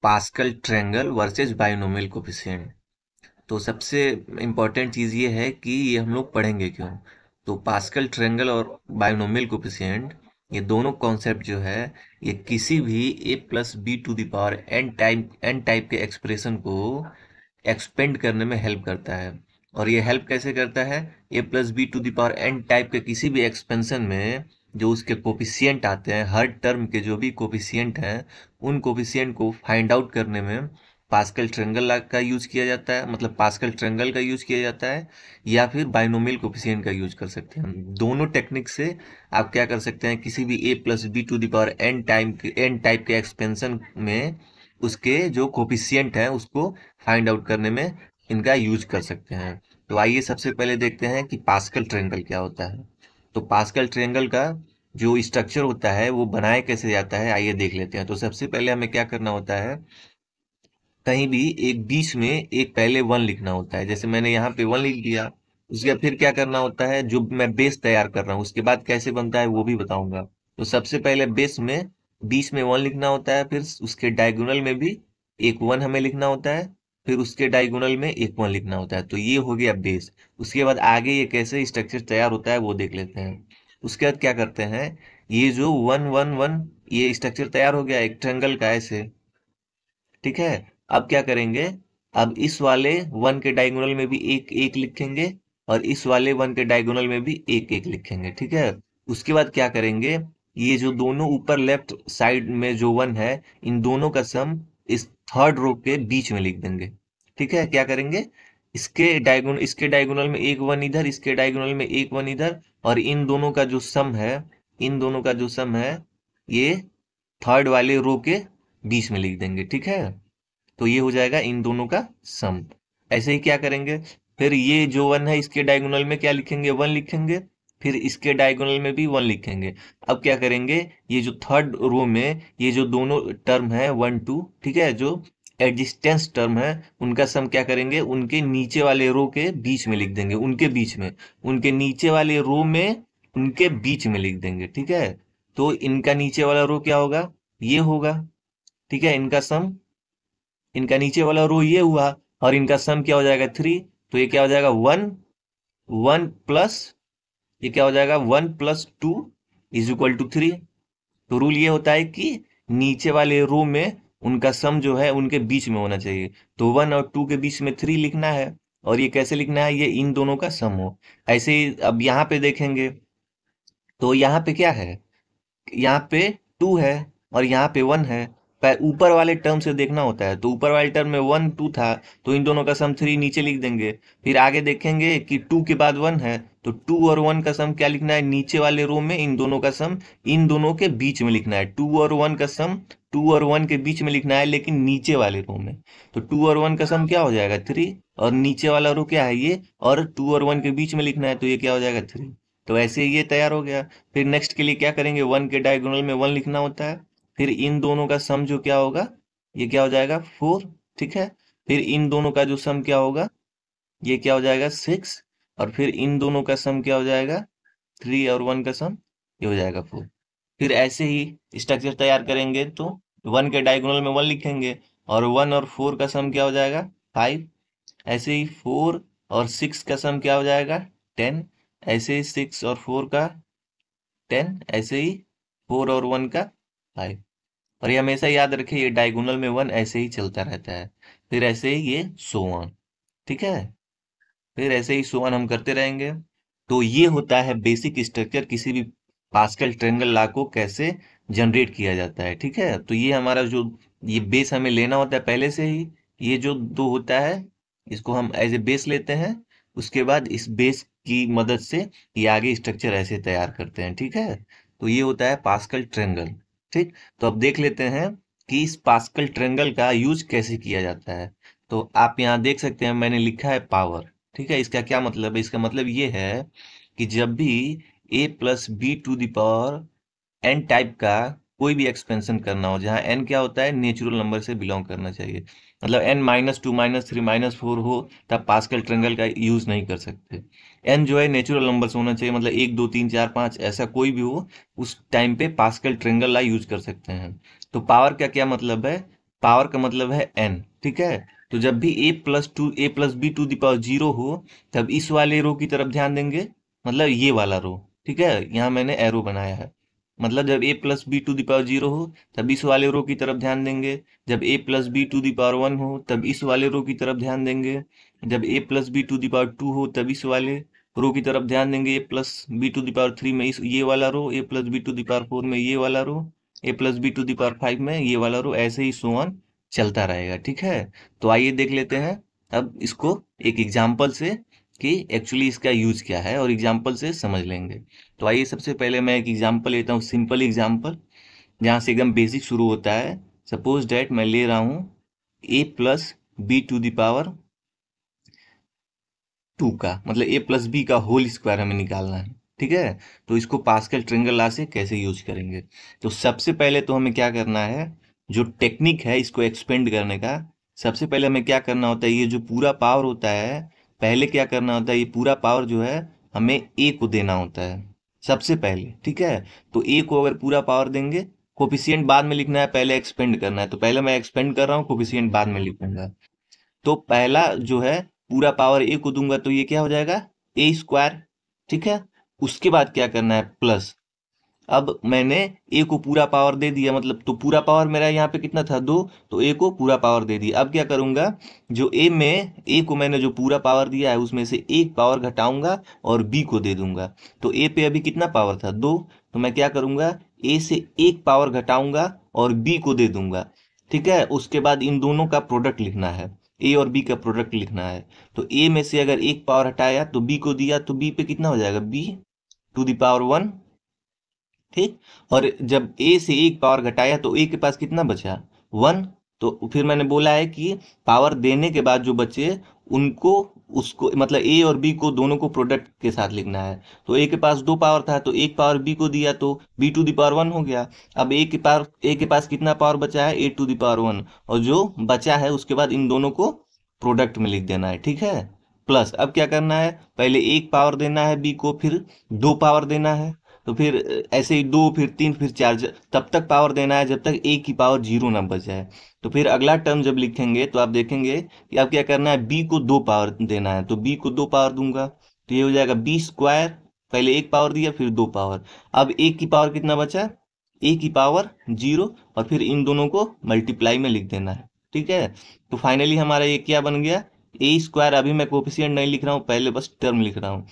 Pascal triangle versus binomial coefficient. तो सबसे important चीज़ ये है कि ये हम लोग पढ़ेंगे क्यों। तो पास्कल ट्रायंगल और बाइनोमियल कोफिशिएंट, ये दोनों कॉन्सेप्ट जो है, ये किसी भी A plus B to the power N type के एक्सप्रेशन को एक्सपेंड करने में हेल्प करता है। और ये हेल्प कैसे करता है? A plus B to the power N type के किसी भी एक्सपेंशन में जो उसके कोफिशिएंट आते हैं, हर टर्म के जो भी कोफिशिएंट हैं, उन कोफिशिएंट को फाइंड आउट करने में पास्कल ट्रायंगल का यूज किया जाता है, मतलब पास्कल ट्रायंगल का यूज किया जाता है, या फिर बाइनोमियल कोफिशिएंट का यूज कर सकते हैं। दोनों टेक्निक से आप क्या कर सकते हैं, किसी भी A plus B to the power N type के एक्सपेंशन में उसके जो कोफिशिएंट है उसको फाइंड आउट करने में इनका यूज कर सकते हैं। तो आइए सबसे पहले देखते हैं कि पास्कल ट्रायंगल क्या होता है। तो पास्कल ट्रायंगल का जो स्ट्रक्चर होता है वो बनाया कैसे जाता है, आइए देख लेते हैं। तो सबसे पहले हमें क्या करना होता है, कहीं भी एक बीच में एक पहले वन लिखना होता है। जैसे मैंने यहाँ पे वन लिख दिया, उसके बाद फिर क्या करना होता है, जो मैं बेस तैयार कर रहा हूँ उसके बाद कैसे बनता है वो भी बताऊंगा। तो सबसे पहले बेस में बीच में वन लिखना होता है, फिर उसके डायगोनल में भी एक वन हमें लिखना होता है, फिर उसके डायगोनल में एक वन लिखना होता है। तो ये हो गया बेस। उसके बाद आगे ये कैसे स्ट्रक्चर तैयार होता है वो देख लेते हैं। उसके बाद क्या करते हैं, ये जो वन वन वन ये स्ट्रक्चर तैयार हो गया एक ट्रायंगल का ऐसे, ठीक है। अब क्या करेंगे, अब इस वाले वन के डायगोनल में भी एक एक लिखेंगे, और इस वाले वन के डायगोनल में भी एक एक लिखेंगे, ठीक है। उसके बाद क्या करेंगे, ये जो दोनों ऊपर लेफ्ट साइड में जो वन है, इन दोनों का सम इस थर्ड रो के बीच में लिख देंगे, ठीक है। क्या करेंगे, इसके डायगोनल में एक वन इधर, इसके डायगोनल में एक वन इधर, और इन दोनों का जो सम है, इन दोनों का जो सम है, ये थर्ड वाले रो के बीच में लिख देंगे, ठीक है। तो ये हो जाएगा इन दोनों का सम। ऐसे ही क्या करेंगे, फिर ये जो वन है इसके डायगोनल में क्या लिखेंगे, वन लिखेंगे, फिर इसके डायगोनल में भी वन लिखेंगे। अब क्या करेंगे, ये जो थर्ड रो में ये जो दोनों टर्म है वन टू, ठीक है, जो एग्जिस्टेंस टर्म है, उनका सम क्या करेंगे, उनके नीचे वाले रो के बीच में लिख देंगे, उनके बीच में, उनके नीचे वाले रो में उनके बीच में लिख देंगे, ठीक है। तो इनका नीचे वाला रो क्या होगा, ये होगा, ठीक है। इनका नीचे वाला रो ये हुआ, और इनका सम क्या हो जाएगा, थ्री। तो ये क्या हो जाएगा, वन वन प्लस, ये क्या हो जाएगा, one plus two is equal to three. तो रूल ये होता है कि नीचे वाले रो में उनका सम जो है उनके बीच में होना चाहिए। तो वन और टू के बीच में थ्री लिखना है, और ये कैसे लिखना है, ये इन दोनों का सम हो। ऐसे ही अब यहाँ पे देखेंगे, तो यहाँ पे क्या है, यहाँ पे टू है और यहाँ पे वन है। पर ऊपर वाले टर्म से देखना होता है, तो ऊपर वाले टर्म में वन टू था, तो इन दोनों का सम थ्री नीचे लिख देंगे। फिर आगे देखेंगे कि टू के बाद वन है, तो टू और वन का सम क्या लिखना है, नीचे वाले रो में इन दोनों का सम इन दोनों के बीच में लिखना है। टू और वन का सम टू और वन के बीच में लिखना है, लेकिन नीचे वाले रो में। तो टू और वन का सम क्या हो जाएगा, थ्री, और नीचे वाला रो क्या है ये, और टू और वन के बीच में लिखना है, तो ये क्या हो जाएगा, थ्री। तो ऐसे ये तैयार हो गया। फिर नेक्स्ट के लिए क्या करेंगे, वन के डायगोनल में वन लिखना होता है, फिर इन दोनों का सम जो क्या होगा, ये क्या हो जाएगा, फोर, ठीक है। फिर इन दोनों का जो सम क्या होगा, ये क्या हो जाएगा, सिक्स। और फिर इन दोनों का सम क्या हो जाएगा, थ्री और वन का सम ये हो जाएगा फोर। फिर ऐसे ही स्ट्रक्चर तैयार करेंगे, तो वन के डायगोनल में वन लिखेंगे, और वन और फोर का सम क्या हो जाएगा, फाइव। ऐसे ही फोर और सिक्स का सम क्या हो जाएगा, टेन। ऐसे ही सिक्स और फोर का टेन। ऐसे ही फोर और वन का फाइव। और ये हमेशा याद रखिए, ये डायगोनल में वन ऐसे ही चलता रहता है। फिर ऐसे ही ये सो ऑन, ठीक है। फिर ऐसे ही सो ऑन हम करते रहेंगे। तो ये होता है बेसिक स्ट्रक्चर, किसी भी पास्कल ट्रायंगल लॉ को कैसे जनरेट किया जाता है, ठीक है। तो ये हमारा जो ये बेस हमें लेना होता है पहले से ही, ये जो दो होता है इसको हम एज ए बेस लेते हैं। उसके बाद इस बेस की मदद से ये आगे स्ट्रक्चर ऐसे तैयार करते हैं, ठीक है। तो ये होता है पास्कल ट्रायंगल, ठीक। तो अब देख लेते हैं कि इस पास्कल ट्रायंगल का यूज कैसे किया जाता है। तो आप यहाँ देख सकते हैं मैंने लिखा है पावर, ठीक है। इसका क्या मतलब है, इसका मतलब ये है कि जब भी A plus B to the power N type का कोई भी एक्सपेंशन करना हो, जहाँ एन क्या होता है, नेचुरल नंबर से बिलोंग करना चाहिए, मतलब n minus two minus three minus four हो, तब पास्कल ट्रायंगल का यूज नहीं कर सकते। एन जो है नेचुरल नंबर से होना चाहिए, मतलब एक दो तीन चार पाँच ऐसा कोई भी हो, उस टाइम पे पास्कल ट्रायंगल ला यूज कर सकते हैं। तो पावर का क्या मतलब है? पावर का मतलब है n, ठीक है। तो जब भी a+b टू द पावर 0 हो, तब इस वाले रो की तरफ ध्यान देंगे, मतलब ये वाला रो, ठीक है। यहाँ मैंने एरो बनाया है, मतलब जब a+b टू द पावर 0 हो, तब इस वाले रो की तरफ ध्यान देंगे। जब a+b टू द पावर 1 हो, तब इस वाले रो की तरफ ध्यान देंगे। जब a+b टू द पावर 2 हो, तब इस वाले रो की तरफ ध्यान देंगे। a+b टू द पावर 3 में इस ये वाला रो, a+b टू द पावर 4 में ये वाला रो, a+b टू द पावर 5 में ये वाला रो, ऐसे ही सो ऑन चलता रहेगा, ठीक है। तो आइए देख लेते हैं अब इसको एक एग्जाम्पल से कि एक्चुअली इसका यूज क्या है, और एग्जाम्पल से समझ लेंगे। तो आइए सबसे पहले मैं एक एग्जाम्पल लेता हूँ, सिंपल एग्जाम्पल, जहाँ से एकदम बेसिक शुरू होता है। सपोज डैट मैं ले रहा हूँ a+b टू द पावर 2 का, मतलब a+b का होल स्क्वायर हमें निकालना है, ठीक है। तो इसको पास्कल ट्रिंगल लॉ से कैसे यूज करेंगे? तो सबसे पहले तो हमें क्या करना है, जो टेक्निक है इसको एक्सपेंड करने का, सबसे पहले हमें क्या करना होता है, ये जो पूरा पावर होता है, पहले क्या करना होता है, ये पूरा पावर जो है हमें a को देना होता है सबसे पहले, ठीक है। तो a को अगर पूरा पावर देंगे, कोफिशिएंट बाद में लिखना है, पहले एक्सपेंड करना है। तो पहले मैं एक्सपेंड कर रहा हूँ, कोफिशिएंट बाद में लिखूंगा। तो पहला जो है पूरा पावर ए को दूंगा, तो ये क्या हो जाएगा, a² ठीक है। उसके बाद क्या करना है, प्लस। अब मैंने ए को पूरा पावर दे दिया, मतलब तो पूरा पावर मेरा यहाँ पे कितना था, 2, तो ए को पूरा पावर दे दिया। अब क्या करूंगा, जो ए को मैंने जो पूरा पावर दिया है उसमें से एक पावर घटाऊंगा और बी को दे दूंगा। तो ए पे अभी कितना पावर था, 2, तो मैं क्या करूंगा, ए से एक पावर घटाऊंगा और बी को दे दूंगा, ठीक है। उसके बाद इन दोनों का प्रोडक्ट लिखना है, ए और बी का प्रोडक्ट लिखना है। तो ए में से अगर एक पावर हटाया तो बी को दिया, तो बी पे कितना हो जाएगा, b टू द पावर 1, ठीक। और जब ए से एक पावर घटाया तो ए के पास कितना बचा, 1। तो फिर मैंने बोला है कि पावर देने के बाद जो बचे उनको, उसको मतलब ए और बी को दोनों को प्रोडक्ट के साथ लिखना है। तो ए के पास 2 पावर था, तो एक पावर बी को दिया, तो b टू द पावर 1 हो गया। अब ए के पास कितना पावर बचा है, a टू द पावर 1, और जो बचा है उसके बाद इन दोनों को प्रोडक्ट में लिख देना है, ठीक है। प्लस अब क्या करना है, पहले एक पावर देना है बी को, फिर 2 पावर देना है, तो फिर ऐसे ही 2, फिर 3, फिर 4, तब तक पावर देना है जब तक ए की पावर 0 ना बच जाए। तो फिर अगला टर्म जब लिखेंगे तो आप देखेंगे कि अब क्या करना है, बी को 2 पावर देना है, तो बी को 2 पावर दूंगा, तो ये हो जाएगा b²। पहले एक पावर दिया, फिर 2 पावर। अब ए की पावर कितना बचा, ए की पावर 0, और फिर इन दोनों को मल्टीप्लाई में लिख देना है, ठीक है। तो फाइनली हमारा ये क्या बन गया, a²। अभी मैं कोफिशिएंट नहीं लिख रहा हूँ, पहले बस टर्म लिख रहा हूँ।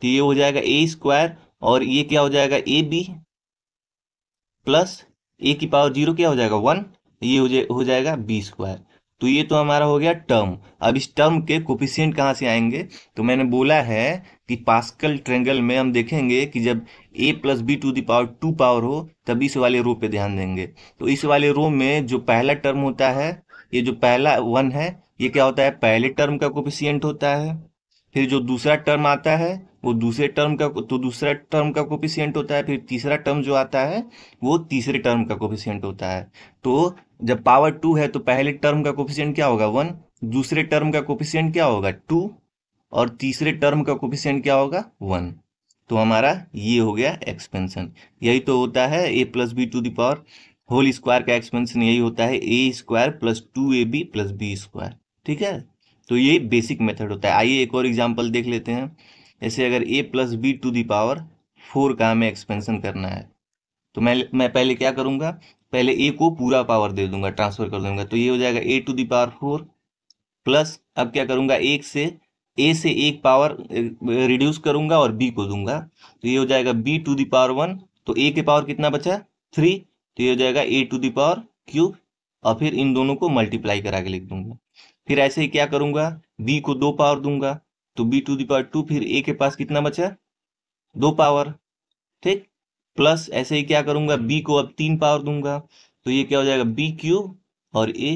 तो ये हो जाएगा a², और ये क्या हो जाएगा, ए बी प्लस ए की पावर 0 क्या हो जाएगा, 1, ये हो जाएगा b²। तो ये तो हमारा हो गया टर्म। अब इस टर्म के कोफिशिएंट कहाँ से आएंगे, तो मैंने बोला है कि पास्कल ट्रायंगल में हम देखेंगे कि जब a+b to the power 2 power हो, तब इस वाले रो पे ध्यान देंगे। तो इस वाले रो में जो पहला टर्म होता है, ये जो पहला 1 है, ये क्या होता है, पहले टर्म का कोफिशिएंट होता है। फिर जो दूसरा टर्म आता है, वो दूसरा टर्म का कोफिशिएंट होता है। फिर तीसरा टर्म जो आता है, वो तीसरे टर्म का कोफिशिएंट होता है। तो जब पावर 2 है तो पहले टर्म का कोफिशिएंट क्या होगा, 1, दूसरे टर्म का कोफिशिएंट क्या होगा, 2, और तीसरे टर्म का कोफिशिएंट क्या होगा, 1। तो हमारा ये हो गया एक्सपेंशन। यही तो होता है a+b to the power whole square का एक्सपेंशन, यही होता है a² प्लस 2ab+b², ठीक है। तो ये बेसिक मेथड होता है। आइए एक और एग्जांपल देख लेते हैं। जैसे अगर a+b टू द पावर 4 का हमें एक्सपेंशन करना है, तो मैं पहले क्या करूंगा, पहले a को पूरा पावर दे दूंगा, ट्रांसफर कर दूंगा, तो ये हो जाएगा a to the power 4 plus. अब क्या करूंगा, ए से एक पावर रिड्यूस करूंगा और बी को दूंगा, तो ये हो जाएगा b टू द पावर 1। तो ए के पावर कितना बचा, 3, तो ये हो जाएगा a टू द पावर 3, और फिर इन दोनों को मल्टीप्लाई करा के लिख दूंगा। फिर ऐसे ही क्या करूंगा, बी को 2 पावर दूंगा, तो b टू द पावर 2, फिर ए के पास कितना बचा, 2 पावर, ठीक। प्लस ऐसे ही क्या करूंगा, बी को अब 3 पावर दूंगा, तो ये क्या हो जाएगा, b³ और ए।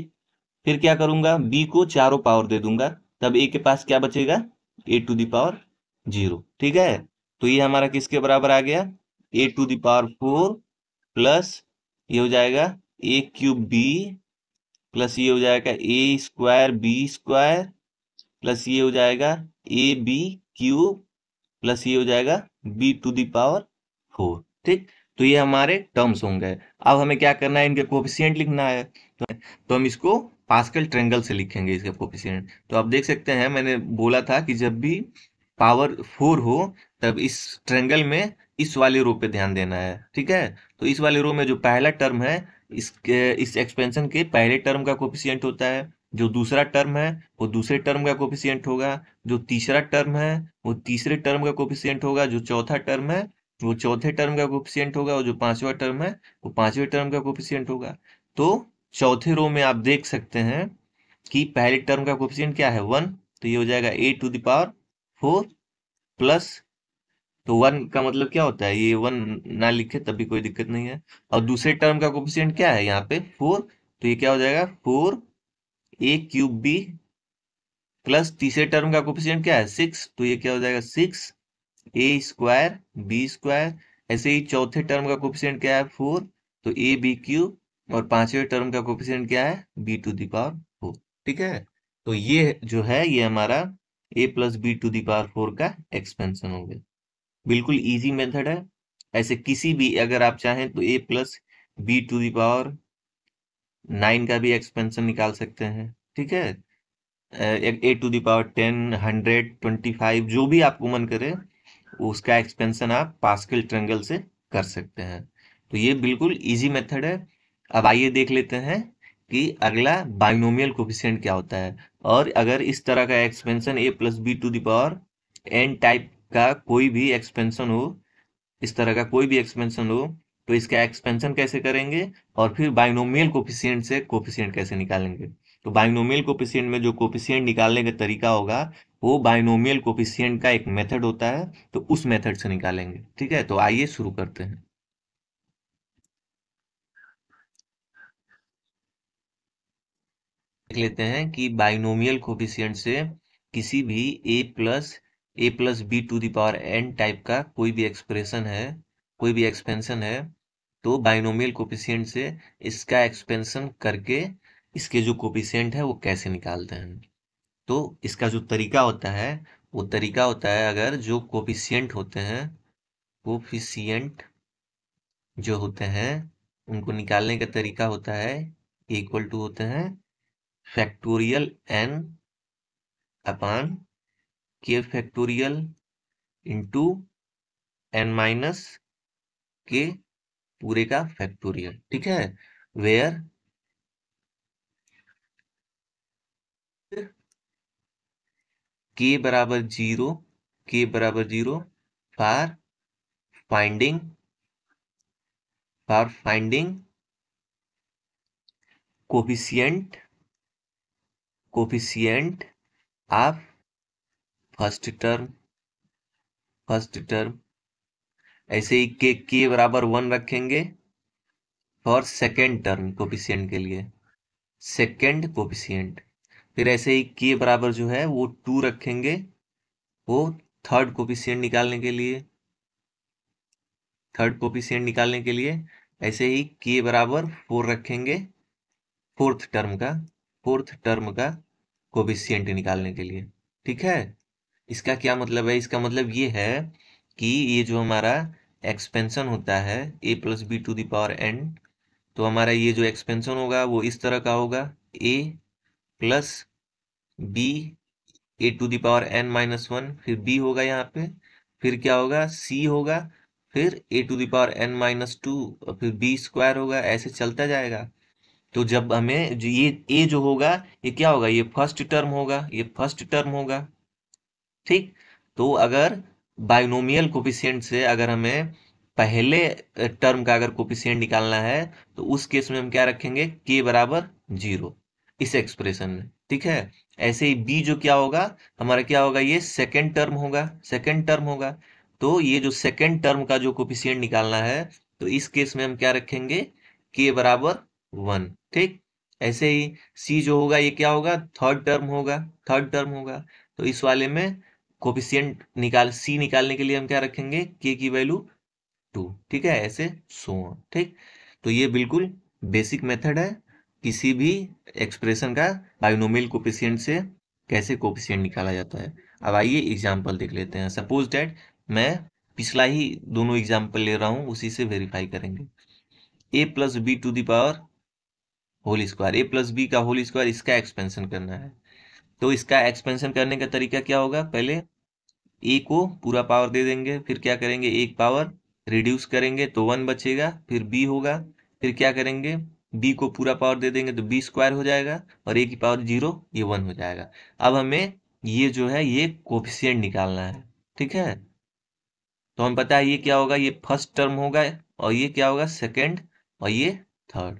फिर क्या करूंगा, बी को चारों पावर दे दूंगा, तब ए के पास क्या बचेगा, a टू द पावर 0, ठीक है। तो ये हमारा किसके बराबर आ गया, a to the power 4 plus ये हो जाएगा a³ प्लस ये हो जाएगा a²b² प्लस ये हो जाएगा ab³ प्लस ये हो जाएगा b टू द पावर 4, ठीक। तो ये हमारे टर्म्स होंगे। अब हमें क्या करना है, इनके कोफिशिएंट लिखना है। तो हम इसको पास्कल ट्रायंगल से लिखेंगे इसके कोफिशिएंट। तो आप देख सकते हैं, मैंने बोला था कि जब भी पावर 4 हो तब इस ट्रायंगल में इस वाले रो पे ध्यान देना है, ठीक है। तो इस वाले रो में जो पहला टर्म है, इस एक्सपेंशन के पहले टर्म का कोफिशिएंट होता है। जो दूसरा टर्म है वो दूसरे टर्म का कोफिशिएंट होगा। जो तीसरा टर्म है वो तीसरे टर्म का कोफिशिएंट होगा। जो चौथा टर्म है वो चौथे टर्म का कोफिशिएंट होगा। और जो पांचवा टर्म है वो पांचवें टर्म का कोफिशिएंट होगा। तो चौथे रो में आप देख सकते हैं कि पहले टर्म का कोफिशिएंट क्या है, 1। तो ये हो जाएगा a⁴ प्लस, तो 1 का मतलब क्या होता है, ये 1 ना लिखे तब भी कोई दिक्कत नहीं है। और दूसरे टर्म का कोफिशिएंट क्या है यहाँ पे, 4। तो ये क्या हो जाएगा, 4a³ b प्लस तीसरे टर्म का कोफिशिएंट क्या है, 6। तो ये क्या हो जाएगा, 6a² b²। ऐसे ही चौथे टर्म का कोफिशिएंट क्या है, 4। तो ab³ और पांचवें टर्म का कोफिशिएंट क्या है, b⁴ ठीक है। तो ये जो है ये हमारा a प्लस b⁴ का एक्सपेंशन हो गया। बिल्कुल इजी मेथड है। ऐसे किसी भी अगर आप चाहें तो a प्लस b⁴ 9 का भी एक्सपेंशन निकाल सकते हैं, ठीक है। a⁴ 10, 100, 25 जो भी आपको मन करे उसका एक्सपेंशन आप पास्कल ट्रायंगल से कर सकते हैं। तो ये बिल्कुल इजी मेथड है। अब आइए देख लेते हैं कि अगला बाइनोमियल कोफिशिएंट क्या होता है। और अगर इस तरह का expansion a plus b⁴n type का कोई भी एक्सपेंशन हो, इस तरह का कोई भी एक्सपेंशन हो, तो इसका एक्सपेंशन कैसे करेंगे और फिर बाइनोमियल कोफिशिएंट से कोफिशिएंट कैसे निकालेंगे। तो बाइनोमियल कोफिशिएंट में जो कोफिशिएंट निकालने का तरीका होगा वो बाइनोमियल कोफिशिएंट का एक मेथड होता है, तो उस मेथड से निकालेंगे, ठीक है। तो आइए शुरू करते हैं। देख लेते हैं कि बाइनोमियल कोफिशिएंट से किसी भी a प्लस b⁴n टाइप का कोई भी एक्सप्रेशन है, कोई भी एक्सपेंशन है, तो बाइनोमियल कोफिशिएंट से इसका एक्सपेंशन करके इसके जो कोफिशिएंट है वो कैसे निकालते हैं। तो इसका जो तरीका होता है वो तरीका होता है, अगर जो कोफिशिएंट होते हैं, कोफिशिएंट जो होते हैं उनको निकालने का तरीका होता है, इक्वल टू होते हैं फैक्टोरियल n अपान k⁴ इंटू n-k पूरे का फैक्टोरियल, ठीक है। वेयर k बराबर 0, k बराबर 0 for finding coefficient of first term. ऐसे ही के बराबर 1 रखेंगे फॉर सेकेंड टर्म कोफिशिएंट के लिए, सेकेंड कोफिशिएंट। फिर ऐसे ही के बराबर जो है वो 2 रखेंगे वो थर्ड कोफिशिएंट निकालने के लिए, ऐसे ही के बराबर 4 रखेंगे फोर्थ टर्म का कोफिशिएंट निकालने के लिए, ठीक है। इसका क्या मतलब है, इसका मतलब ये है कि ये जो हमारा एक्सपेंशन होता है a प्लस b⁴n, तो हमारा ये जो एक्सपेंशन होगा वो इस तरह का होगा, a प्लस b a⁴n-1, फिर b होगा यहाँ पे, फिर क्या होगा, c होगा, फिर a⁴n-2 और फिर b² होगा, ऐसे चलता जाएगा। तो जब हमें ये a जो होगा ये क्या होगा, ये फर्स्ट टर्म होगा, ठीक। तो अगर बाइनोमियल कोफिशिएंट से अगर हमें पहले टर्म का अगर कोफिशिएंट निकालना है तो उस केस में हम क्या रखेंगे, k बराबर 0 इस एक्सप्रेशन में, ठीक है। ऐसे ही b जो क्या होगा, हमारा क्या होगा, ये सेकेंड टर्म होगा। तो ये जो सेकेंड टर्म का जो कोफिशिएंट निकालना है तो इस केस में हम क्या रखेंगे, k बराबर 1, ठीक। ऐसे ही c जो होगा ये क्या होगा, थर्ड टर्म होगा। तो इस वाले में कोफिशिएंट सी निकालने के लिए हम क्या रखेंगे, के की वैल्यू 2, ठीक है, ऐसे सो ऑन, ठीक। तो ये बिल्कुल बेसिक मेथड है किसी भी एक्सप्रेशन का बाइनोमियल कोफिशिएंट से कैसे कोफिशिएंट निकाला जाता है। अब आइए एग्जांपल देख लेते हैं। सपोज दैट मैं पिछला ही दोनों एग्जाम्पल ले रहा हूं, उसी से वेरीफाई करेंगे। A plus B to the power whole square, A plus B का होल स्क्वायर, इसका एक्सपेंशन करना है। तो इसका एक्सपेंशन करने का तरीका क्या होगा, पहले ए को पूरा पावर दे देंगे, फिर क्या करेंगे, एक पावर रिड्यूस करेंगे तो 1 बचेगा, फिर बी होगा, फिर क्या करेंगे, बी को पूरा पावर दे देंगे तो बी स्क्वायर हो जाएगा, और ए की पावर 0, ये 1 हो जाएगा। अब हमें ये जो है ये कोफिशिएंट निकालना है, ठीक है। तो हम पता है ये क्या होगा, ये फर्स्ट टर्म होगा, और ये क्या होगा, सेकंड, और ये थर्ड।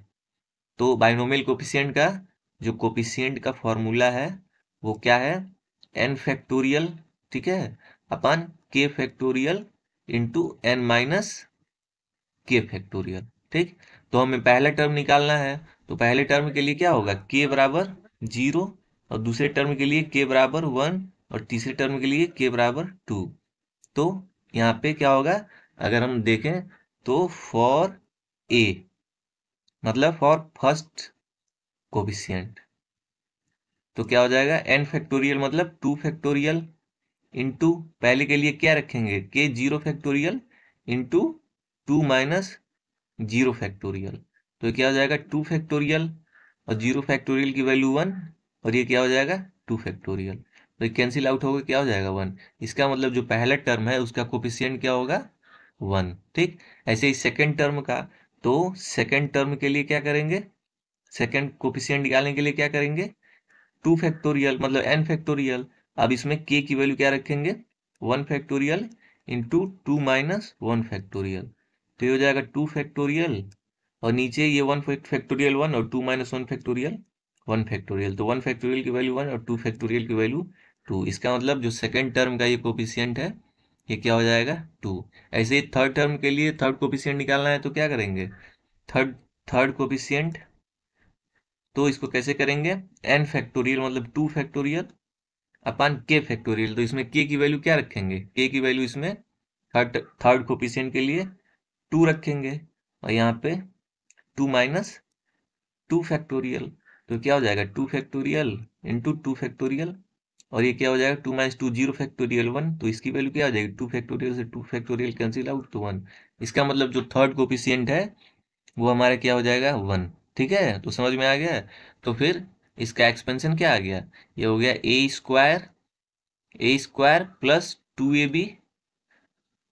तो बाइनोमियल कोफिशिएंट का जो कोफिशिएंट का फॉर्मूला है वो क्या है, एन फैक्टोरियल, ठीक है, अपन के फैक्टोरियल इंटू एन माइनस के फैक्टोरियल, ठीक। तो हमें पहला टर्म निकालना है, तो पहले टर्म के लिए क्या होगा, के बराबर 0, और दूसरे टर्म के लिए के बराबर 1, और तीसरे टर्म के लिए के बराबर 2। तो यहाँ पे क्या होगा, अगर हम देखें तो फॉर ए मतलब फॉर फर्स्ट कोफिशिएंट, तो क्या हो जाएगा, एन फैक्टोरियल मतलब 2 फैक्टोरियल इंटू पहले के लिए क्या रखेंगे, के 0 फैक्टोरियल इंटू 2 माइनस 0 फैक्टोरियल। तो ये क्या हो जाएगा, 2 फैक्टोरियल, और 0 फैक्टोरियल की वैल्यू 1, और ये क्या हो जाएगा, 2 फैक्टोरियल। तो ये कैंसिल आउट होकर क्या हो जाएगा, 1। इसका मतलब जो पहला टर्म है उसका कोफिशिएंट क्या होगा, 1, ठीक। ऐसे ही सेकेंड टर्म का, तो सेकेंड टर्म के लिए क्या करेंगे, सेकेंड कोफिशिएंट निकालने के लिए क्या करेंगे, 2 फैक्टोरियल मतलब n फैक्टोरियल। अब इसमें k की वैल्यू क्या रखेंगे, 1 फैक्टोरियल इंटू 2 माइनस 1 फैक्टोरियल। तो ये हो जाएगा 2 फैक्टोरियल, और नीचे ये 1 फैक्टोरियल 1, और 2 माइनस 1 फैक्टोरियल 1 फैक्टोरियल। तो 1 फैक्टोरियल की वैल्यू 1, और 2 फैक्टोरियल की वैल्यू 2। इसका मतलब जो सेकेंड टर्म का ये कोफिशिएंट है ये क्या हो जाएगा, 2। ऐसे ही थर्ड टर्म के लिए थर्ड कोफिशिएंट निकालना है, तो क्या करेंगे, थर्ड थर्ड कोफिशिएंट, तो इसको कैसे करेंगे, एन फैक्टोरियल मतलब 2 फैक्टोरियल अपन के फैक्टोरियल। तो इसमें के की वैल्यू क्या रखेंगे, के की वैल्यू इसमें थर्ड थर्ड कोफिशिएंट के लिए 2 रखेंगे, और यहाँ पे 2 माइनस 2 फैक्टोरियल। तो क्या हो जाएगा, 2 फैक्टोरियल इंटू 2 फैक्टोरियल, और ये क्या हो जाएगा, 2 माइनस 2 0 फैक्टोरियल 1। तो इसकी वैल्यू क्या हो जाएगी, 2 फैक्टोरियल से 2 फैक्टोरियल कैंसिल आउट तो 1। इसका मतलब जो थर्ड कोफिशिएंट है वो हमारा क्या हो जाएगा, 1, ठीक है। तो समझ में आ गया। तो फिर इसका एक्सपेंशन क्या आ गया, ये हो गया A square plus 2ab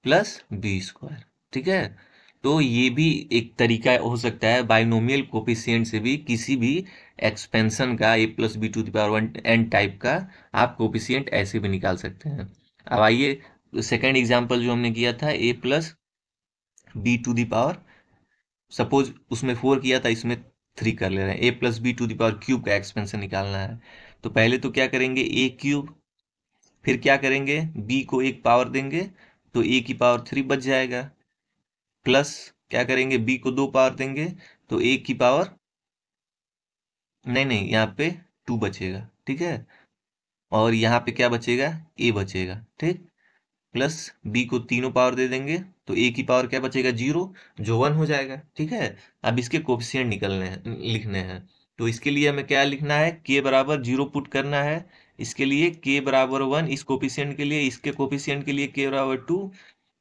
plus B square, ठीक है। तो ये भी एक तरीका हो सकता है, बाइनोमियल कोफिशिएंट से भी किसी भी एक्सपेंशन का A plus B to the power 1 N type का आप कोफिशिएंट ऐसे भी निकाल सकते हैं। अब आइए सेकंड एग्जांपल जो हमने किया था, A plus B to the power, suppose उसमें 4 किया था, इसमें 3 कर ले रहे हैं, A plus B to the power cube का एक्सपेंशन निकालना है। तो पहले तो क्या करेंगे, ए क्यूब, फिर क्या करेंगे, बी को एक पावर देंगे तो ए की पावर 3 बच जाएगा, प्लस क्या करेंगे, बी को 2 पावर देंगे तो ए की पावर, नहीं नहीं यहाँ पे 2 बचेगा, ठीक है, और यहाँ पे क्या बचेगा, ए बचेगा, ठीक। प्लस बी को तीनों पावर दे देंगे तो ए की पावर क्या बचेगा, 0, जो 1 हो जाएगा, ठीक है। अब इसके कोफिशिएंट निकलने हैं, लिखने हैं। तो इसके लिए हमें क्या लिखना है, के बराबर 0 पुट करना है, इसके लिए के बराबर 1, इस कोफिशिएंट के लिए, इसके कोफिशिएंट के लिए के बराबर 2,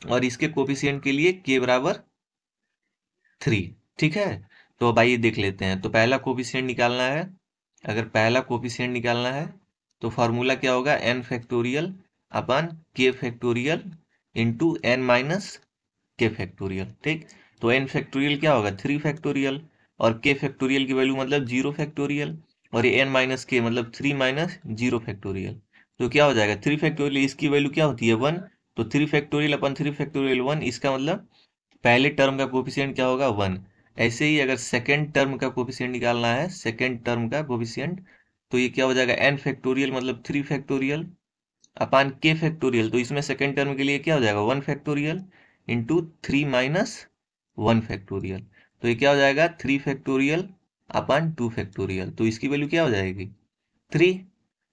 और इसके कोफिशिएंट के लिए के बराबर 3, ठीक है। तो अब आइए देख लेते हैं। तो पहला कोफिशिएंट निकालना है, अगर पहला कोफिशिएंट निकालना है तो फार्मूला क्या होगा, एन फैक्टोरियल अपन के फैक्टोरियल इंटू एन माइनस के फैक्टोरियल, ठीक। तो एन फैक्टोरियल क्या होगा, 3 फैक्टोरियल, और के फैक्टोरियल की वैल्यू मतलब 0 फैक्टोरियल, और ये एन माइनस के मतलब 3 माइनस 0 फैक्टोरियल। तो क्या हो जाएगा, 3 फैक्टोरियल, इसकी वैल्यू क्या होती है, 1। तो 3 फैक्टोरियल अपन 3 फैक्टोरियल 1, इसका मतलब पहले टर्म का कोफिशिएंट क्या होगा, 1। ऐसे ही अगर सेकेंड टर्म का कोफिशिएंट निकालना है, सेकेंड टर्म का कोफिशिएंट, तो ये क्या हो जाएगा, एन फैक्टोरियल मतलब 3 फैक्टोरियल अपान के फैक्टोरियल, तो इसमें सेकेंड टर्म के लिए क्या हो जाएगा, 1 फैक्टोरियल इंटू 3 माइनस 1 फैक्टोरियल। तो ये क्या हो जाएगा, 3 फैक्टोरियल अपान 2 फैक्टोरियल। तो इसकी वैल्यू क्या हो जाएगी, 3।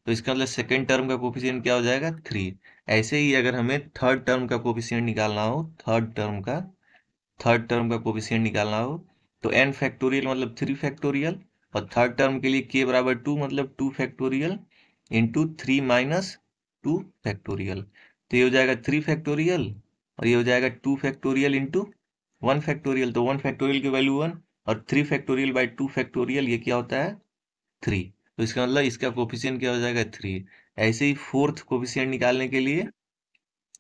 तो इसका मतलब सेकेंड टर्म का कोफिशिएंट क्या हो जाएगा, 3। ऐसे ही अगर हमें थर्ड टर्म का कोफिशिएंट निकालना हो, थर्ड टर्म का कोफिशिएंट निकालना हो, तो एन फैक्टोरियल मतलब 3 फैक्टोरियल, और थर्ड टर्म के लिए के बराबर 2 मतलब 2 फैक्टोरियल इंटू 3 माइनस 2 फैक्टोरियल। तो ये हो जाएगा 3 फैक्टोरियल और ये हो जाएगा 2 फैक्टोरियल इंटू 1 फैक्टोरियल, तो 1 फैक्टोरियल की वैल्यू 1, और 3 फैक्टोरियल बाई 2 फैक्टोरियल ये क्या होता है 3। तो इसका मतलब इसका कोफिशिएंट क्या हो जाएगा 3। ऐसे ही फोर्थ कोफिशिएंट निकालने के लिए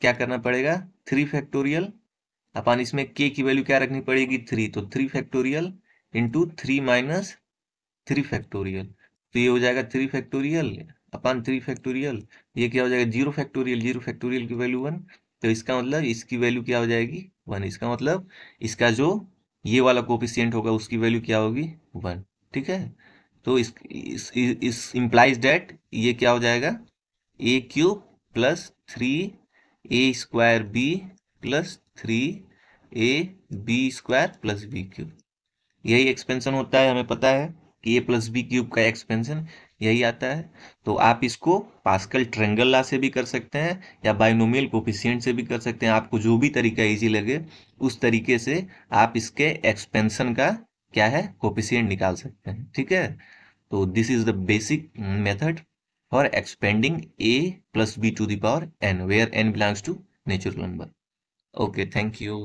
क्या करना पड़ेगा 3 फैक्टोरियल अपन इसमें के की वैल्यू क्या रखनी पड़ेगी 3, तो 3 फैक्टोरियल इंटू 3 माइनस 3 फैक्टोरियल, तो ये हो जाएगा 3 फैक्टोरियल अपन 3 फैक्टोरियल, ये क्या हो जाएगा 0 फैक्टोरियल, 0 फैक्टोरियल की वैल्यू 1, तो इसका मतलब इसकी वैल्यू क्या हो जाएगी 1, इसका मतलब इसका जो ये वाला कोफिशिएंट होगा उसकी वैल्यू क्या होगी 1। ठीक है, तो इस इम्प्लाइज दैट ये क्या हो जाएगा A cube plus 3 a² b plus 3 ab² plus B cube, यही एक्सपेंशन होता है, हमें पता है कि a+b³ का एक्सपेंशन यही आता है। तो आप इसको पास्कल ट्रेंगल लॉ से भी कर सकते हैं या बाइनोमियल कोफिशिएंट से भी कर सकते हैं, आपको जो भी तरीका इजी लगे उस तरीके से आप इसके एक्सपेंशन का क्या है कोफिशिएंट निकाल सकते हैं। ठीक है, तो this is the basic method for expanding a+b to the power n, where n belongs to natural number. Okay, thank you.